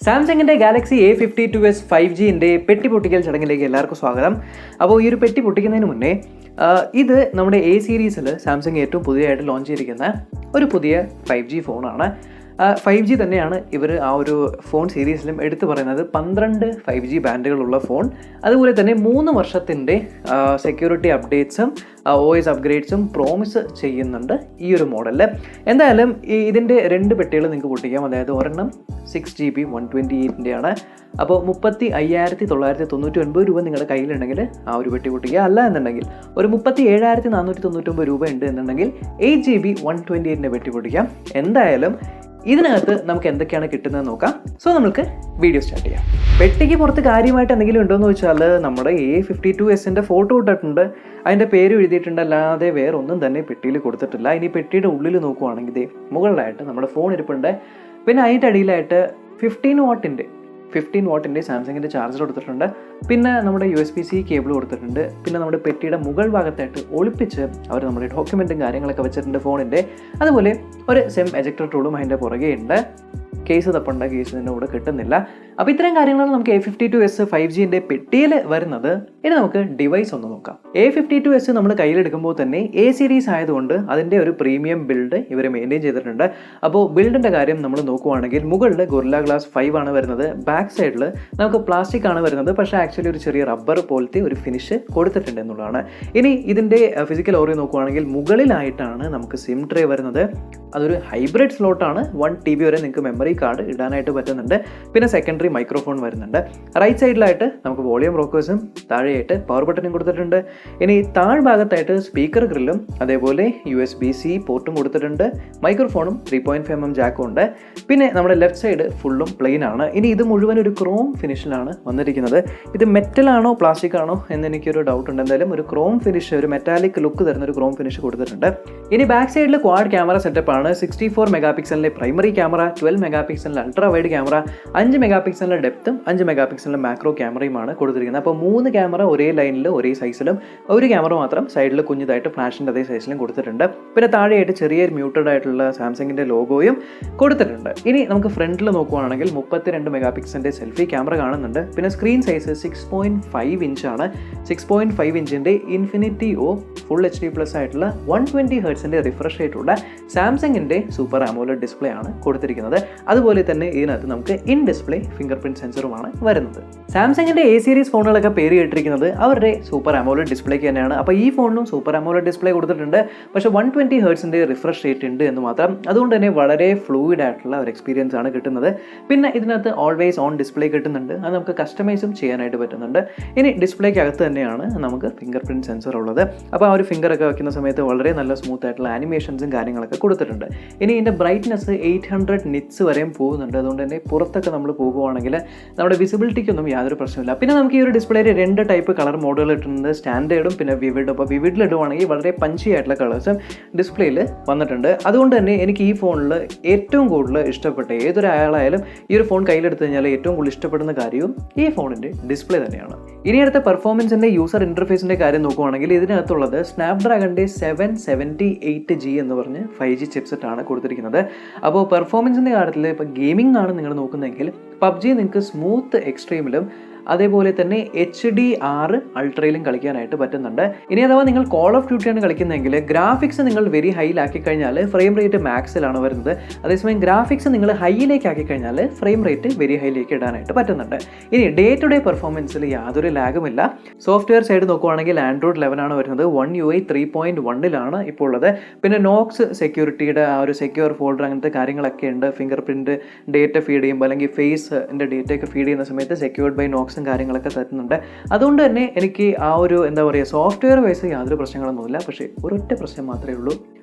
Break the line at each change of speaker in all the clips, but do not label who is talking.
സാംസങ്ങിൻ്റെ Galaxy A52S 5Gൻ്റെ പെട്ടി പൊട്ടിക്കൽ ചടങ്ങിലേക്ക് എല്ലാവർക്കും സ്വാഗതം. അപ്പോൾ ഈ ഒരു പെട്ടി പൊട്ടിക്കുന്നതിന് മുന്നേ ഇത് നമ്മുടെ A സീരീസിൽ സാംസങ് ഏറ്റവും പുതിയതായിട്ട് ലോഞ്ച് ചെയ്തിരിക്കുന്ന ഒരു പുതിയ 5G ഫോണാണ്. 5G തന്നെയാണ് ഇവർ ആ ഒരു ഫോൺ സീരീസിലും എടുത്തു പറയുന്നത്. 12 5G ബാൻഡുകളുള്ള ഫോൺ, അതുപോലെ തന്നെ 3 വർഷത്തിൻ്റെ സെക്യൂരിറ്റി അപ്ഡേറ്റ്സും OS അപ്ഗ്രേഡ്സും പ്രോമിസ് ചെയ്യുന്നുണ്ട് ഈ ഒരു മോഡലിൽ. എന്തായാലും ഇതിൻ്റെ 2 പെട്ടികൾ നിങ്ങൾക്ക് പൊട്ടിക്കാം. അതായത് ഒരെണ്ണം 6GB 128ൻ്റെയാണ്. അപ്പോൾ 35,999 രൂപ നിങ്ങളുടെ കയ്യിലുണ്ടെങ്കിൽ ആ ഒരു പെട്ടി പൊട്ടിക്കുക. അല്ല എന്നുണ്ടെങ്കിൽ ഒരു 37,499 രൂപ ഉണ്ട് എന്നുണ്ടെങ്കിൽ 8GB 128ൻ്റെ പെട്ടി പൊട്ടിക്കാം. എന്തായാലും ഇതിനകത്ത് നമുക്ക് എന്തൊക്കെയാണ് കിട്ടുന്നത് നോക്കാം. സോ നമുക്ക് വീഡിയോ സ്റ്റാർട്ട് ചെയ്യാം. പെട്ടിക്ക് പുറത്ത് കാര്യമായിട്ട് എന്തെങ്കിലും ഉണ്ടോ എന്ന് വെച്ചാൽ നമ്മുടെ A52Sൻ്റെ ഫോട്ടോ ഇട്ടിട്ടുണ്ട്, അതിൻ്റെ പേര് എഴുതിയിട്ടുണ്ട്, അല്ലാതെ വേറെ ഒന്നും തന്നെ പെട്ടിയിൽ കൊടുത്തിട്ടില്ല. ഇനി പെട്ടിയുടെ ഉള്ളിൽ നോക്കുവാണെങ്കിൽ ഇതേ മുകളിലായിട്ട് നമ്മുടെ ഫോൺ ഇരിപ്പുണ്ട്. പിന്നെ അതിൻ്റെ അടിയിലായിട്ട് 15 വാട്ടിൻ്റെ സാംസങ്ങിൻ്റെ ചാർജർ കൊടുത്തിട്ടുണ്ട്. പിന്നെ നമ്മുടെ USB-C കേബിൾ കൊടുത്തിട്ടുണ്ട്. പിന്നെ നമ്മുടെ പെട്ടിയുടെ മുകൾ ഭാഗത്തായിട്ട് ഒളിപ്പിച്ച് അവർ നമ്മുടെ ഡോക്യുമെൻറ്റും കാര്യങ്ങളൊക്കെ വെച്ചിട്ടുണ്ട് ഫോണിൻ്റെ. അതുപോലെ ഒരു സെം എജക്ടർ ടൂളും അതിൻ്റെ പുറകെ ഉണ്ട്. കേസ് തപ്പുണ്ട്, കേസ് ഇതിൻ്റെ കൂടെ കിട്ടുന്നില്ല. അപ്പോൾ ഇത്രയും കാര്യങ്ങളാണ് നമുക്ക് A52S 5Gൻ്റെ പെട്ടിയിൽ വരുന്നത്. ഇനി നമുക്ക് ഡിവൈസ് ഒന്ന് നോക്കാം. A52S നമ്മൾ കയ്യിലെടുക്കുമ്പോൾ തന്നെ A സീരീസ് ആയതുകൊണ്ട് അതിൻ്റെ ഒരു പ്രീമിയം ബിൽഡ് ഇവർ മെയിൻറ്റെയിൻ ചെയ്തിട്ടുണ്ട്. അപ്പോൾ ബിൽഡിൻ്റെ കാര്യം നമ്മൾ നോക്കുവാണെങ്കിൽ മുകളിൽ ഗൊറില്ല ഗ്ലാസ് 5 ആണ് വരുന്നത്. ബാക്ക് സൈഡിൽ നമുക്ക് പ്ലാസ്റ്റിക് ആണ് വരുന്നത്, പക്ഷേ ആക്ച്വലി ഒരു ചെറിയ റബ്ബർ പോലത്തെ ഒരു ഫിനിഷ് കൊടുത്തിട്ടുണ്ട് എന്നുള്ളതാണ്. ഇനി ഇതിൻ്റെ ഫിസിക്കൽ ഓറിയോ നോക്കുവാണെങ്കിൽ മുകളിലായിട്ടാണ് നമുക്ക് സിം ട്രേ വരുന്നത്. അതൊരു ഹൈബ്രിഡ് സ്ലോട്ടാണ്. 1TB വരെ നിങ്ങൾക്ക് മെമ്മറി കാർഡ് ഇടാനായിട്ട് പറ്റുന്നുണ്ട്. പിന്നെ സെക്കൻഡറി മൈക്രോഫോൺ വരുന്നുണ്ട്. റൈറ്റ് സൈഡിലായിട്ട് നമുക്ക് വോളിയം റോക്കേഴ്സും താഴെയായിട്ട് പവർ ബട്ടനും കൊടുത്തിട്ടുണ്ട്. ഇനി താഴ്ഭാഗത്തായിട്ട് സ്പീക്കർ ഗ്രില്ലും അതേപോലെ USB-C പോർട്ടും കൊടുത്തിട്ടുണ്ട്. മൈക്രോഫോണും 3.5mm ജാക്കും ഉണ്ട്. പിന്നെ നമ്മുടെ ലെഫ്റ്റ് സൈഡ് ഫുള്ളും പ്ലെയിൻ ആണ്. ഇനി ഇത് മുഴുവൻ ഒരു ക്രോം ഫിനിഷിലാണ് വന്നിരിക്കുന്നത്. ഇത് മെറ്റലാണോ പ്ലാസ്റ്റിക് ആണോ എന്ന് എനിക്കൊരു ഡൗട്ട് ഉണ്ട്. എന്തായാലും ഒരു ക്രോം ഫിനിഷ്, ഒരു മെറ്റാലിക് ലുക്ക് തരുന്ന ഒരു ക്രോം ഫിനിഷ് കൊടുത്തിട്ടുണ്ട്. ഇനി ബാക്ക് സൈഡിൽ ക്വാഡ് ക്യാമറ സെറ്റപ്പ് ആണ്. 64 മെഗാപിക്സലിൻ്റെ പ്രൈമറി ക്യാമറ, 12 മെഗാപിക്സലിൻ്റെ അൾട്രാ വൈഡ് ക്യാമറ, 5 മെഗാപിക്സലിൻ്റെ ഡെപ്തും 5 മെഗാപിക്സലിൻ്റെ മാക്രോ ക്യാമറയുമാണ് കൊടുത്തിരിക്കുന്നത്. അപ്പോൾ 3 ക്യാമറ ഒരേ ലൈനിൽ ഒരേ സൈസിലും, ഒരു ക്യാമറ മാത്രം സൈഡിൽ കുഞ്ഞതായിട്ട് ഫ്ലാഷിൻ്റെ അതേ സൈസിലും കൊടുത്തിട്ടുണ്ട്. പിന്നെ താഴെയായിട്ട് ചെറിയൊരു മ്യൂട്ടഡ് ആയിട്ടുള്ള സാംസങ്ങിൻ്റെ ലോഗോയും കൊടുത്തിട്ടുണ്ട്. ഇനി നമുക്ക് ഫ്രണ്ടിൽ നോക്കുകയാണെങ്കിൽ 32 മെഗാപിക്സലിൻ്റെ സെൽഫി ക്യാമറ കാണുന്നുണ്ട്. പിന്നെ സ്ക്രീൻ സൈസ് 6.5 ഇഞ്ചാണ്. 6.5 ഇഞ്ചിൻ്റെ ഇൻഫിനിറ്റി ഫുൾ HD+ ആയിട്ടുള്ള 120 ഹെർട്സിൻ്റെ റിഫ്രഷ് ആയിട്ടുള്ള സാംസങ്ങിൻ്റെ സൂപ്പർ AMOLED ഡിസ്പ്ലേ ആണ് കൊടുത്തിരിക്കുന്നത്. അതുപോലെ തന്നെ ഇതിനകത്ത് നമുക്ക് ഇൻ ഡിസ്പ്ലേ ഫിംഗർ പ്രിൻറ്റ് സെൻസറുമാണ് വരുന്നത്. സാംസങ്ങിൻ്റെ A സീരീസ് ഫോണുകളൊക്കെ പേര് കേട്ടിരിക്കുന്നത് അവരുടെ സൂപ്പർ AMOLED ഡിസ്പ്ലേക്ക് തന്നെയാണ്. അപ്പോൾ ഈ ഫോണിനും സൂപ്പർ AMOLED ഡിസ്പ്ലേ കൊടുത്തിട്ടുണ്ട്. പക്ഷേ 120 ഹെർട്സിൻ്റെ റിഫ്രഷ് റേറ്റ് ഉണ്ട് എന്ന് മാത്രം. അതുകൊണ്ട് തന്നെ വളരെ ഫ്ലൂയിഡ് ആയിട്ടുള്ള ഒരു എക്സ്പീരിയൻസ് ആണ് കിട്ടുന്നത്. പിന്നെ ഇതിനകത്ത് ഓൾവേസ് ഓൺ ഡിസ്പ്ലേ കിട്ടുന്നുണ്ട്. അത് നമുക്ക് കസ്റ്റമൈസും ചെയ്യാനായിട്ട് പറ്റുന്നുണ്ട്. ഇനി ഡിസ്പ്ലേക്ക് അകത്ത് തന്നെയാണ് നമുക്ക് ഫിംഗർ പ്രിൻറ്റ് സെൻസർ ഉള്ളത്. അപ്പോൾ ആ ഒരു ഫിംഗറൊക്കെ വയ്ക്കുന്ന സമയത്ത് വളരെ നല്ല സ്മൂത്ത് ആയിട്ടുള്ള ആനിമേഷൻസും കാര്യങ്ങളൊക്കെ കൊടുത്തിട്ടുണ്ട്. ഇനി ഇതിൻ്റെ ബ്രൈറ്റ്നസ് 800 നിറ്റ്സ് വരെയും പോകുന്നുണ്ട്. അതുകൊണ്ട് തന്നെ പുറത്തൊക്കെ നമ്മൾ പോകുവാണെങ്കിൽ നമ്മുടെ വിസിബിലിറ്റിക്കൊന്നും യാതൊരു പ്രശ്നമില്ല. പിന്നെ നമുക്ക് ഈ ഒരു ഡിസ്പ്ലേയിൽ 2 ടൈപ്പ് കളർ മോഡുകൾ ഇട്ടിട്ടുണ്ട്, സ്റ്റാൻഡേർഡും പിന്നെ വിവിഡും. അപ്പോൾ വിവിഡിൽ ഇടുവാണെങ്കിൽ വളരെ പഞ്ചി ആയിട്ടുള്ള കളേഴ്സും ഡിസ്പ്ലേയിൽ വന്നിട്ടുണ്ട്. അതുകൊണ്ട് തന്നെ എനിക്ക് ഈ ഫോണിൽ ഏറ്റവും കൂടുതൽ ഇഷ്ടപ്പെട്ട ഏതൊരാളായാലും ഈ ഒരു ഫോൺ കയ്യിലെടുത്ത് കഴിഞ്ഞാൽ ഏറ്റവും കൂടുതൽ ഇഷ്ടപ്പെടുന്ന കാര്യവും ഈ ഫോണിൻ്റെ ഡിസ്പ്ലേ തന്നെയാണ്. ഇനി അടുത്ത പെർഫോമൻസിൻ്റെ യൂസർ ഇൻ്റർഫേസിൻ്റെ കാര്യം നോക്കുവാണെങ്കിൽ ഇതിനകത്തുള്ളത് സ്നാപ്ഡ്രാഗണിൻ്റെ 778G എന്ന് പറഞ്ഞ് 5G ചിപ്സെറ്റ് ആണ് കൊടുത്തിരിക്കുന്നത്. അപ്പോൾ പെർഫോമൻസിൻ്റെ കാര്യത്തിൽ ഇപ്പോൾ ഗെയിമിംഗ് ആണ് നിങ്ങൾ നോക്കുന്നതെങ്കിൽ PUBG നിങ്ങൾക്ക് സ്മൂത്ത് എക്സ്ട്രീമിലും അതേപോലെ തന്നെ HDR അൾട്രയിലും കളിക്കാനായിട്ട് പറ്റുന്നുണ്ട്. ഇനി അഥവാ നിങ്ങൾ കോൾ ഓഫ് ഡ്യൂട്ടിയാണ് കളിക്കുന്നതെങ്കിൽ ഗ്രാഫിക്സ് നിങ്ങൾ വെരി ഹൈയിലാക്കി കഴിഞ്ഞാൽ ഫ്രെയിം റേറ്റ് മാക്സിലാണ് വരുന്നത്. അതേസമയം ഗ്രാഫിക്സ് നിങ്ങൾ ഹൈയിലേക്ക് ആക്കി കഴിഞ്ഞാൽ ഫ്രെയിം റേറ്റ് വെരി ഹൈയിലേക്ക് ഇടാനായിട്ട് പറ്റുന്നുണ്ട്. ഇനി ഡേ ടു ഡേ പെർഫോമൻസിൽ യാതൊരു ലാഗുമില്ല. സോഫ്റ്റ്വെയർ സൈഡ് നോക്കുവാണെങ്കിൽ Android 11 ആണ് വരുന്നത്. One UI 3.1 ഇപ്പോൾ ഉള്ളത്. പിന്നെ നോക്സ് സെക്യൂരിറ്റിയുടെ ആ ഒരു സെക്യൂർ ഫോൾഡർ അങ്ങനത്തെ കാര്യങ്ങളൊക്കെ ഉണ്ട്. ഫിംഗർ പ്രിൻറ്റ് ഡേറ്റ ഫീഡ് ചെയ്യുമ്പോൾ അല്ലെങ്കിൽ ഫേസിൻ്റെ ഡേറ്റയൊക്കെ ഫീഡ് ചെയ്യുന്ന സമയത്ത് സെക്യൂർഡ് ബൈ നോക്സ് കാര്യങ്ങളൊക്കെ തരുന്നുണ്ട്. അതുകൊണ്ട് തന്നെ എനിക്ക് ആ ഒരു എന്താ പറയുക സോഫ്റ്റ്വെയർ വൈസ് യാതൊരു പ്രശ്നങ്ങളൊന്നുമില്ല. പക്ഷേ ഒരൊറ്റ പ്രശ്നം മാത്രമേ ഉള്ളൂ,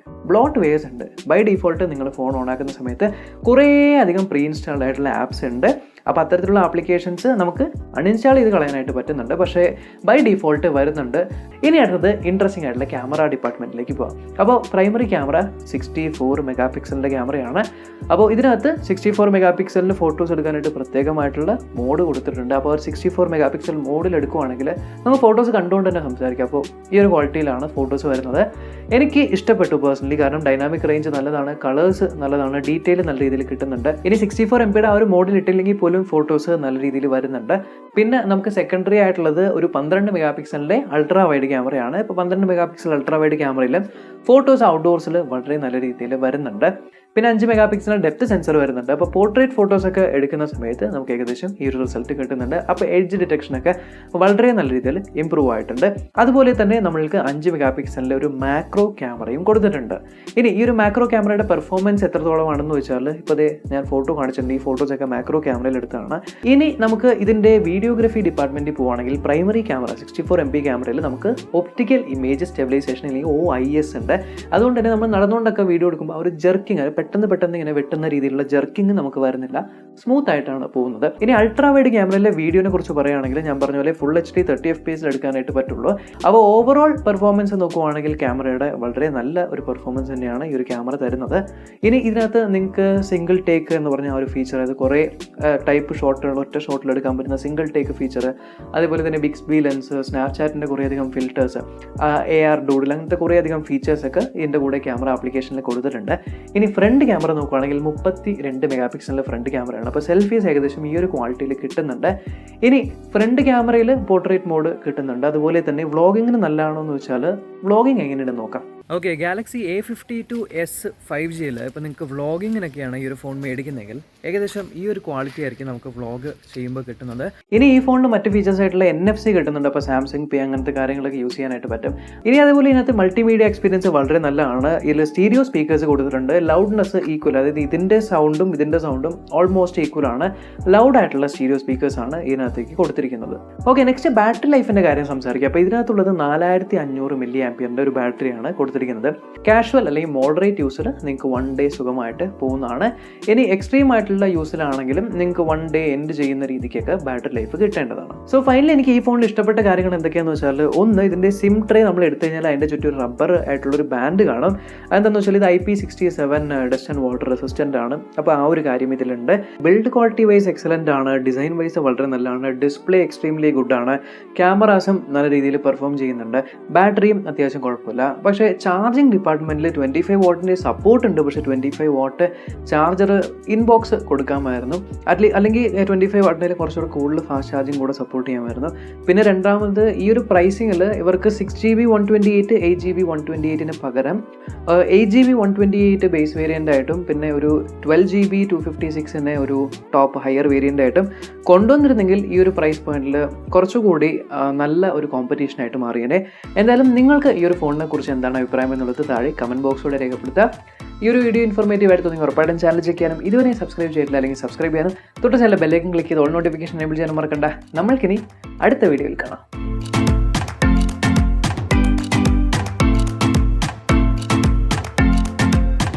ബ്ലോട്ട് വേസ് ഉണ്ട്. ബൈ ഡിഫോൾട്ട് നിങ്ങൾ ഫോൺ ഓൺ ആക്കുന്ന സമയത്ത് കുറേ അധികം പ്രീ ഇൻസ്റ്റാൾഡ് ആയിട്ടുള്ള ആപ്സ് ഉണ്ട്. അപ്പോൾ അത്തരത്തിലുള്ള ആപ്ലിക്കേഷൻസ് നമുക്ക് അൺഇൻസ്റ്റാൾ ചെയ്ത് കളയാനായിട്ട് പറ്റുന്നുണ്ട്, പക്ഷേ ബൈ ഡിഫോൾട്ട് വരുന്നുണ്ട്. ഇനി അടുത്തത് ഇൻട്രസ്റ്റിംഗ് ആയിട്ടുള്ള ക്യാമറ ഡിപ്പാർട്ട്മെൻറ്റിലേക്ക് പോകാം. അപ്പോൾ പ്രൈമറി ക്യാമറ 64 മെഗാപിക്സലിൻ്റെ ക്യാമറയാണ്. അപ്പോൾ ഇതിനകത്ത് 64 മെഗാപിക്സലിന് ഫോട്ടോസ് എടുക്കാനായിട്ട് പ്രത്യേകമായിട്ടുള്ള മോഡ് കൊടുത്തിട്ടുണ്ട്. അപ്പോൾ 64 മെഗാപിക്സൽ മോഡിൽ എടുക്കുവാണെങ്കിൽ നമുക്ക് ഫോട്ടോസ് കണ്ടുകൊണ്ട് തന്നെ സംസാരിക്കാം. അപ്പോൾ ഈ ഒരു ക്വാളിറ്റിയിലാണ് ഫോട്ടോസ് വരുന്നത്. എനിക്ക് ഇഷ്ടപ്പെട്ടു പേഴ്സണലി, കാരണം ഡൈനാമിക് റേഞ്ച് നല്ലതാണ്, കളേഴ്സ് നല്ലതാണ്, ഡീറ്റെയിൽ നല്ല രീതിയിൽ കിട്ടുന്നുണ്ട്. ഇനി 64 MB ആ ഒരു മോഡിൽ ഇട്ടില്ലെങ്കിൽ പോലും മോഡിലും ഫോട്ടോസ് നല്ല രീതിയിൽ വരുന്നുണ്ട്. പിന്നെ നമുക്ക് സെക്കൻഡറി ആയിട്ടുള്ളത് ഒരു 12 മെഗാ പിക്സലിൻ്റെ അൾട്രാ വൈഡ് ക്യാമറയാണ്. ഇപ്പോൾ 12 മെഗാ പിക്സൽ അൾട്രാ വൈഡ് ക്യാമറയിൽ ഫോട്ടോസ് ഔട്ട്ഡോർസിൽ വളരെ നല്ല രീതിയിൽ വരുന്നുണ്ട്. പിന്നെ 5 മെഗാ പിക്സൽ ഡെപ്ത് സെൻസർ വരുന്നുണ്ട്. അപ്പോൾ പോർട്രേറ്റ് ഫോട്ടോസൊക്കെ എടുക്കുന്ന സമയത്ത് നമുക്ക് ഏകദേശം ഈ ഒരു റിസൾട്ട് കിട്ടുന്നുണ്ട്. അപ്പോൾ എഡ്ജ് ഡിറ്റക്ഷനൊക്കെ വളരെ നല്ല രീതിയിൽ ഇമ്പ്രൂവ് ആയിട്ടുണ്ട്. അതുപോലെ തന്നെ നമ്മൾക്ക് 5 മെഗാ പിക്സലിൻ്റെ ഒരു മാക്രോ ക്യാമറയും കൊടുത്തിട്ടുണ്ട്. ഇനി ഈ ഒരു മാക്രോ ക്യാമറയുടെ പെർഫോമൻസ് എത്രത്തോളമാണെന്ന് വെച്ചാൽ ഇപ്പോൾ ഞാൻ ഫോട്ടോ കാണിച്ചിട്ടുണ്ട്. ഈ ഫോട്ടോസൊക്കെ മാക്രോ ക്യാമറയിൽ എടുത്താണ്. ഇനി നമുക്ക് ഇതിൻ്റെ വീഡിയോഗ്രഫി ഡിപ്പാർട്ട്മെൻറ്റിൽ പോവുകയാണെങ്കിൽ പ്രൈമറി ക്യാമറ 64 MP ക്യാമറയിൽ നമുക്ക് ഒപ്റ്റിക്കൽ ഇമേജ് സ്റ്റെബിലൈസേഷൻ അല്ലെങ്കിൽ OIS ഉണ്ട്. അതുകൊണ്ട് തന്നെ നമ്മൾ നടന്നുകൊണ്ടൊക്കെ വീഡിയോ എടുക്കുമ്പോൾ ആ ഒരു ജെർക്കിങ് പെട്ടെന്ന് ഇങ്ങനെ വെട്ടുന്ന രീതിയിലുള്ള ജെർക്കിങ് നമുക്ക് വരുന്നില്ല, സ്മൂത്ത് ആയിട്ടാണ് പോകുന്നത്. ഇനി അൾട്രാ വൈഡ് ക്യാമറയിലെ വീഡിയോനെ കുറിച്ച് പറയുകയാണെങ്കിൽ ഞാൻ പറഞ്ഞ പോലെ ഫുൾ HD 30 FPS എടുക്കാനായിട്ട് പറ്റുള്ളൂ. അപ്പോൾ ഓവറോൾ പെർഫോമൻസ് നോക്കുവാണെങ്കിൽ ക്യാമറയുടെ വളരെ നല്ല ഒരു പെർഫോമൻസ് തന്നെയാണ് ഈ ഒരു ക്യാമറ തരുന്നത്. ഇനി ഇതിനകത്ത് നിങ്ങൾക്ക് സിംഗിൾ ടേക്ക് എന്ന് പറഞ്ഞ ആ ഒരു ഫീച്ചർ, അതായത് കുറേ ടൈപ്പ് ഷോട്ടുകൾ ഒറ്റ ഷോട്ടിൽ എടുക്കാൻ പറ്റുന്ന സിംഗിൾ ടേക്ക് ഫീച്ചർ, അതുപോലെ തന്നെ ബിക്സ്ബി ലെൻസ്, സ്നാപ്ചാറ്റിൻ്റെ കുറേയധികം ഫിൽറ്റേഴ്സ്, AR ഡൂഡിൽ, അങ്ങനത്തെ കുറേയധികം ഫീച്ചേഴ്സൊക്കെ ഇതിൻ്റെ കൂടെ ക്യാമറ ആപ്ലിക്കേഷനിൽ കൊടുത്തിട്ടുണ്ട്. ഇനി ഫ്രണ്ട് ക്യാമറ നോക്കുകയാണെങ്കിൽ 32 മെഗാ പിക്സലിൻ്റെ ഫ്രണ്ട് ക്യാമറയാണ്. അപ്പോൾ സെൽഫീസ് ഏകദേശം ഈ ഒരു ക്വാളിറ്റിയിൽ കിട്ടുന്നുണ്ട്. ഇനി ഫ്രണ്ട് ക്യാമറയിൽ പോർട്രേറ്റ് മോഡ് കിട്ടുന്നുണ്ട്. അതുപോലെ തന്നെ വ്ളോഗിങ്ങിന് നല്ലതാണോ എന്ന് വെച്ചാൽ വ്ളോഗിങ് എങ്ങനെയുണ്ടെന്ന് നോക്കാം. ഓക്കെ, ഗാലക്സി A52S 5Gയിൽ ഇപ്പോൾ നിങ്ങൾക്ക് വ്ളോഗിങ്ങിനൊക്കെയാണ് ഈ ഒരു ഫോൺ മേടിക്കുന്നതെങ്കിൽ ഏകദേശം ഈ ഒരു ക്വാളിറ്റി ആയിരിക്കും നമുക്ക് വ്ളോഗ് ചെയ്യുമ്പോൾ കിട്ടുന്നത്. ഇനി ഈ ഫോണിൽ മറ്റ് ഫീച്ചേഴ്സ് ആയിട്ടുള്ള NFC കിട്ടുന്നുണ്ട്. അപ്പോൾ സാംസങ് പേ അങ്ങനത്തെ കാര്യങ്ങളൊക്കെ യൂസ് ചെയ്യാനായിട്ട് പറ്റും. ഇനി അതുപോലെ ഇതിനകത്ത് മൾട്ടിമീഡിയ എക്സ്പീരിയൻസ് വളരെ നല്ലതാണ്. ഇതിൽ സ്റ്റീരിയോ സ്പീക്കേഴ്സ് കൊടുത്തിട്ടുണ്ട്. ലൗഡ്നെസ് ഈക്വൽ, അതായത് ഇതിൻ്റെ സൗണ്ടും ഓൾമോസ്റ്റ് ഈക്വൽ ആണ്. ലൗഡ് ആയിട്ടുള്ള സ്റ്റീരിയോ സ്പീക്കേഴ്സാണ് ഇതിനകത്തേക്ക് കൊടുത്തിരിക്കുന്നത്. ഓക്കെ, നെക്സ്റ്റ് ബാറ്ററി ലൈഫിൻ്റെ കാര്യം സംസാരിക്കുക. അപ്പോൾ ഇതിനകത്തുള്ളത് 4500 mAh ഒരു ബാറ്ററിയാണ് കൊടുത്തിരിക്കുന്നത്. കാഷ്വൽ അല്ലെങ്കിൽ മോഡറേറ്റ് യൂസിൽ നിങ്ങൾക്ക് 1 ഡേ സുഖമായിട്ട് പോകുന്നതാണ്. ഇനി എക്സ്ട്രീം ആയിട്ടുള്ള യൂസിലാണെങ്കിലും നിങ്ങൾക്ക് 1 ഡേ എൻഡ് ചെയ്യുന്ന രീതിക്കൊക്കെ ബാറ്ററി ലൈഫ് കിട്ടേണ്ടതാണ്. സോ ഫൈനലി എനിക്ക് ഈ ഫോണിൽ ഇഷ്ടപ്പെട്ട കാര്യങ്ങൾ എന്തൊക്കെയാണെന്ന് വെച്ചാൽ, ഒന്ന്, ഇതിൻ്റെ സിം ട്രേ നമ്മൾ എടുത്തു കഴിഞ്ഞാൽ അതിൻ്റെ ചുറ്റും ഒരു റബ്ബർ ആയിട്ടുള്ളൊരു ബാൻഡ് കാണും. അതെന്താണെന്ന് വെച്ചാൽ ഇത് IP67 dust and water resistant ആണ്. അപ്പോൾ ആ ഒരു കാര്യം ഇതിലുണ്ട്. ബിൽഡ് ക്വാളിറ്റി വൈസ് എക്സലൻ്റ് ആണ്. ഡിസൈൻ വൈസ് വളരെ നല്ലതാണ്. ഡിസ്പ്ലേ എക്സ്ട്രീംലി ഗുഡ് ആണ്. ക്യാമറാസും നല്ല രീതിയിൽ പെർഫോം ചെയ്യുന്നുണ്ട്. ബാറ്ററിയും അത്യാവശ്യം കുഴപ്പമില്ല. പക്ഷേ ചാർജിങ് ഡിപ്പാർട്ട്മെൻറ്റിൽ 25 വാട്ടിൻ്റെ സപ്പോർട്ട് ഉണ്ട്. പക്ഷേ 25 വാട്ട് ചാർജർ ഇൻബോക്സ് കൊടുക്കാമായിരുന്നു. അല്ലെങ്കിൽ 25 വാട്ടിൻ്റെ കുറച്ചുകൂടെ കൂടുതൽ ഫാസ്റ്റ് ചാർജിങ് കൂടെ സപ്പോർട്ട് ചെയ്യാമായിരുന്നു. പിന്നെ രണ്ടാമത്, ഈ ഒരു പ്രൈസിങ്ങിൽ ഇവർക്ക് 6GB 128 8GB 128ന് പകരം 8GB 128 ബേസ് വേരിയൻ്റ് ആയിട്ടും പിന്നെ ഒരു 12GB 256നെ ഒരു ടോപ്പ് ഹയർ വേരിയൻ്റ് ആയിട്ടും കൊണ്ടുവന്നിരുന്നെങ്കിൽ ഈ ഒരു പ്രൈസ് പോയിന്റിൽ കുറച്ചുകൂടി നല്ല ഒരു കോമ്പറ്റീഷനായിട്ട് മാറിയേനെ. എന്തായാലും നിങ്ങൾക്ക് ഈ ഒരു ഫോണിനെ കുറിച്ച് എന്താണ് അഭിപ്രായം എന്നുള്ളത് താഴെ കമൻറ്റ് ബോക്സിലൂടെ രേഖപ്പെടുത്തുക. ഈ ഒരു വീഡിയോ ഇൻഫോർമേറ്റീവ് ആയിട്ട് തോന്നി ഉറപ്പായിട്ടും ചാനൽ ചെക്ക് ചെയ്യാനും ഇതുവരെ സബ്സ്ക്രൈബ് ചെയ്തിട്ടില്ല അല്ലെങ്കിൽ സബ്സ്ക്രൈബ് ചെയ്യാനും തൊട്ട് ചാനൽ ബെല്ലൈക്കൻ ക്ലിക്ക് ചെയ്ത് ഓൾ നോട്ടിഫിക്കേഷൻ എനേബിൾ ചെയ്യാനും മറക്കണ്ട. നമ്മൾക്കിനി അടുത്ത വീഡിയോയിൽ കാണാം.